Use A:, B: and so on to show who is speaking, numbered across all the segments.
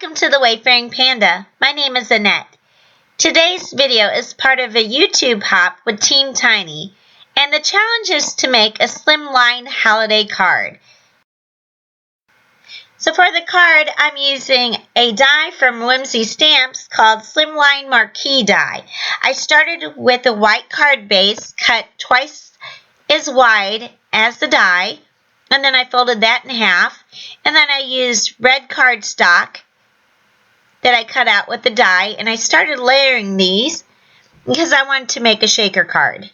A: Welcome to the Wayfaring Panda. My name is Annette. Today's video is part of a YouTube hop with Team Tiny, and the challenge is to make a Slimline holiday card. So for the card, I'm using a die from Whimsy Stamps called Slimline Marquee die. I started with a white card base cut twice as wide as the die, and then I folded that in half, and then I used red cardstock that I cut out with the die, and I started layering these because I wanted to make a shaker card.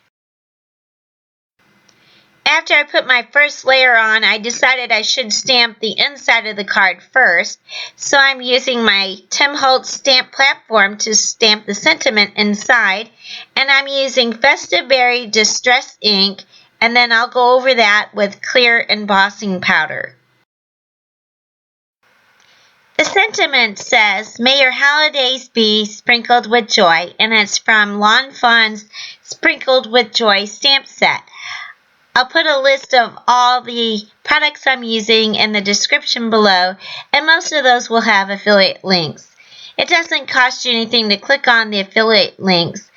A: After I put my first layer on, I decided I should stamp the inside of the card first, so I'm using my Tim Holtz stamp platform to stamp the sentiment inside, and I'm using Festive Berry Distress ink, and then I'll go over that with clear embossing powder. The sentiment says, "May your holidays be sprinkled with joy," and it's from Lawn Fawn's Sprinkled with Joy stamp set. I'll put a list of all the products I'm using in the description below, and most of those will have affiliate links. It doesn't cost you anything to click on the affiliate links,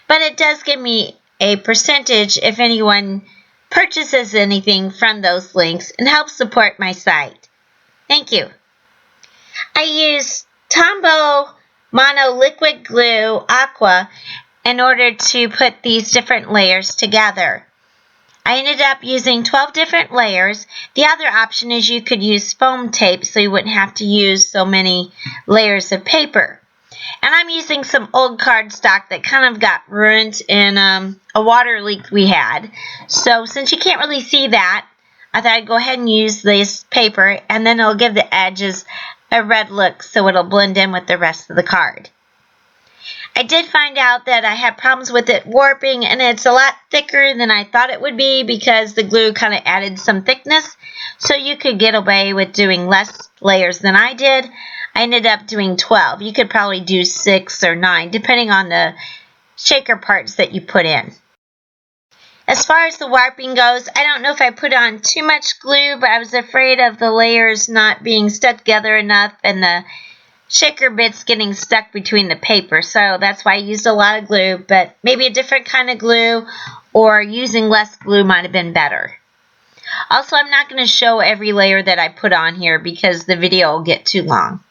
A: but it does give me a percentage if anyone purchases anything from those links and helps support my site. Thank you. I used Tombow Mono Liquid Glue Aqua in order to put these different layers together. I ended up using 12 different layers. The other option is you could use foam tape so you wouldn't have to use so many layers of paper. And I'm using some old cardstock that kind of got ruined in a water leak we had. So since you can't really see that, I thought I'd go ahead and use this paper, and then it'll give the edges a red look so it'll blend in with the rest of the card. I did find out that I had problems with it warping, and it's a lot thicker than I thought it would be because the glue kind of added some thickness, so you could get away with doing less layers than I did. I ended up doing 12. You could probably do 6 or 9 depending on the shaker parts that you put in. As far as the warping goes, I don't know if I put on too much glue, but I was afraid of the layers not being stuck together enough and the shaker bits getting stuck between the paper, so that's why I used a lot of glue, but maybe a different kind of glue or using less glue might have been better. Also, I'm not going to show every layer that I put on here because the video will get too long.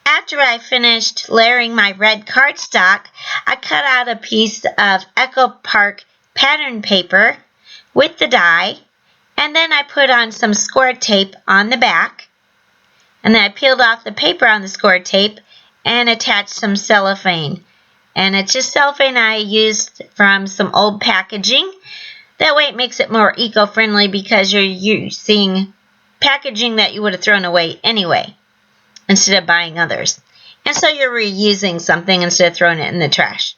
A: After I finished layering my red cardstock, I cut out a piece of Echo Park pattern paper with the die, and then I put on some score tape on the back. And then I peeled off the paper on the score tape and attached some cellophane. And it's just cellophane I used from some old packaging. That way it makes it more eco-friendly because you're using packaging that you would have thrown away anyway, instead of buying others. And so you're reusing something instead of throwing it in the trash.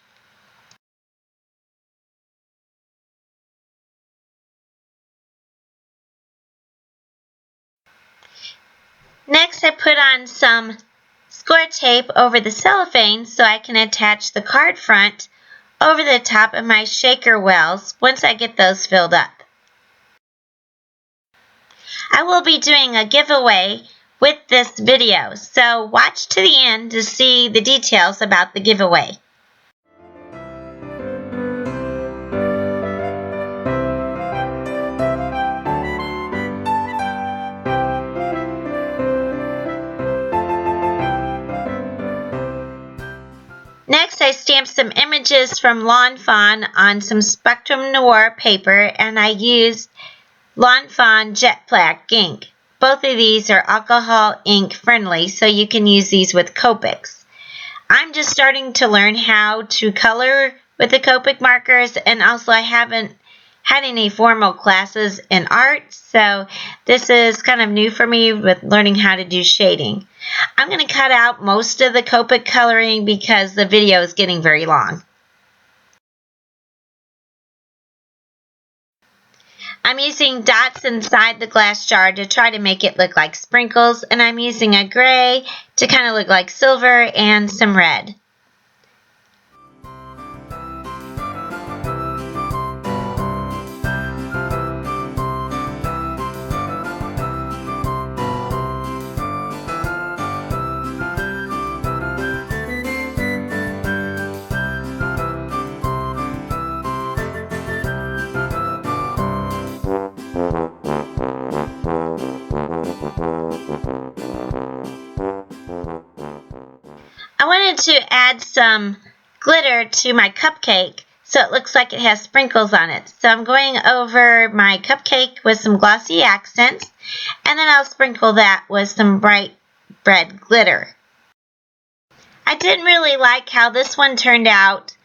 A: Next, I put on some score tape over the cellophane so I can attach the card front over the top of my shaker wells once I get those filled up. I will be doing a giveaway with this video, so watch to the end to see the details about the giveaway. Next, I stamped some images from Lawn Fawn on some Spectrum Noir paper, and I used Lawn Fawn Jet Black ink. Both of these are alcohol ink friendly, so you can use these with Copics. I'm just starting to learn how to color with the Copic markers, and also I haven't had any formal classes in art, so this is kind of new for me with learning how to do shading. I'm going to cut out most of the Copic coloring because the video is getting very long. I'm using dots inside the glass jar to try to make it look like sprinkles, and I'm using a gray to kind of look like silver and some red. to add some glitter to my cupcake so it looks like it has sprinkles on it. So I'm going over my cupcake with some glossy accents, and then I'll sprinkle that with some bright red glitter. I didn't really like how this one turned out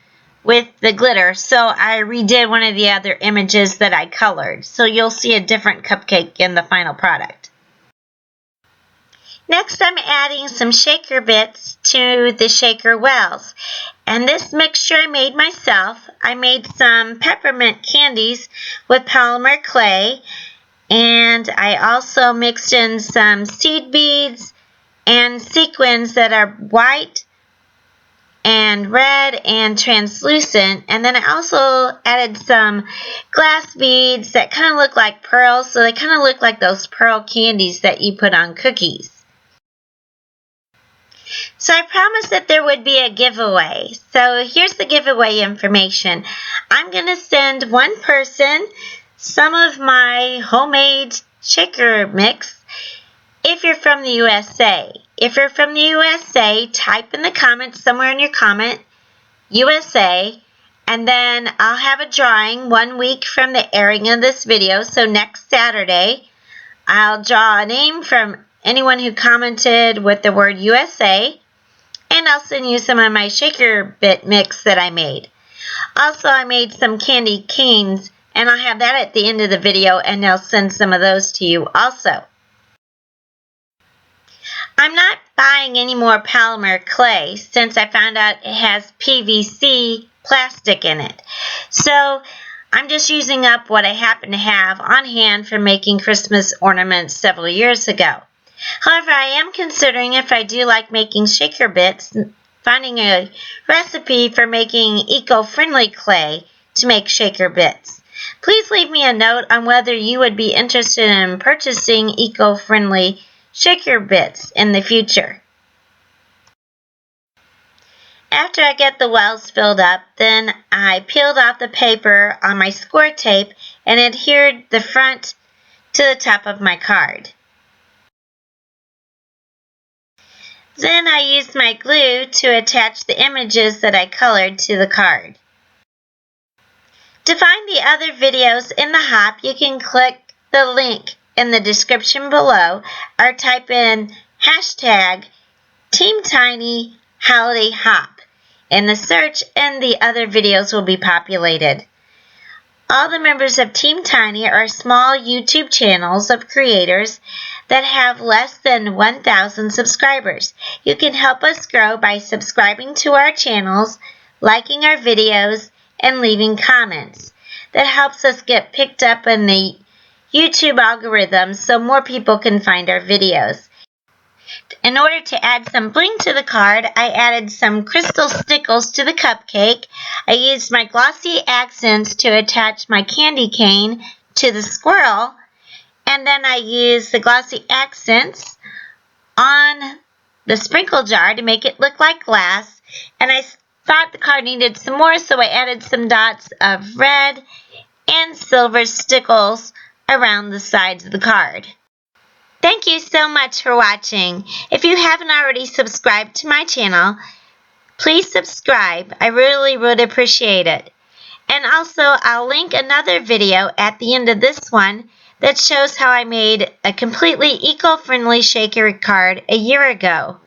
A: with the glitter, so I redid one of the other images that I colored. So you'll see a different cupcake in the final product. Next, I'm adding some shaker bits to the shaker wells. And this mixture I made myself. I made some peppermint candies with polymer clay. And I also mixed in some seed beads and sequins that are white and red and translucent. And then I also added some glass beads that kind of look like pearls. So they kind of look like those pearl candies that you put on cookies. So I promised that there would be a giveaway. So here's the giveaway information. I'm going to send one person some of my homemade shaker mix if you're from the USA. If you're from the USA, type in the comments somewhere in your comment, USA, and then I'll have a drawing 1 week from the airing of this video. So next Saturday, I'll draw a name from anyone who commented with the word USA, and I'll send you some of my shaker bit mix that I made. Also, I made some candy canes, and I'll have that at the end of the video, and I'll send some of those to you also. I'm not buying any more polymer clay since I found out it has PVC plastic in it. So I'm just using up what I happen to have on hand for making Christmas ornaments several years ago. However, I am considering, if I do like making shaker bits, finding a recipe for making eco-friendly clay to make shaker bits. Please leave me a note on whether you would be interested in purchasing eco-friendly shaker bits in the future. After I get the wells filled up, then I peeled off the paper on my score tape and adhered the front to the top of my card. Then I used my glue to attach the images that I colored to the card. To find the other videos in the hop, you can click the link in the description below or type in hashtag #TeamTinyHolidayHop in the search, and the other videos will be populated. All the members of Team Tiny are small YouTube channels of creators that have less than 1,000 subscribers. You can help us grow by subscribing to our channels, liking our videos, and leaving comments. That helps us get picked up in the YouTube algorithm so more people can find our videos. In order to add some bling to the card, I added some crystal stickles to the cupcake. I used my glossy accents to attach my candy cane to the squirrel, and then I used the glossy accents on the sprinkle jar to make it look like glass, and I thought the card needed some more, so I added some dots of red and silver stickles around the sides of the card. Thank you so much for watching. If you haven't already subscribed to my channel, please subscribe. I really would appreciate it. And also, I'll link another video at the end of this one that shows how I made a completely eco-friendly shaker card a year ago.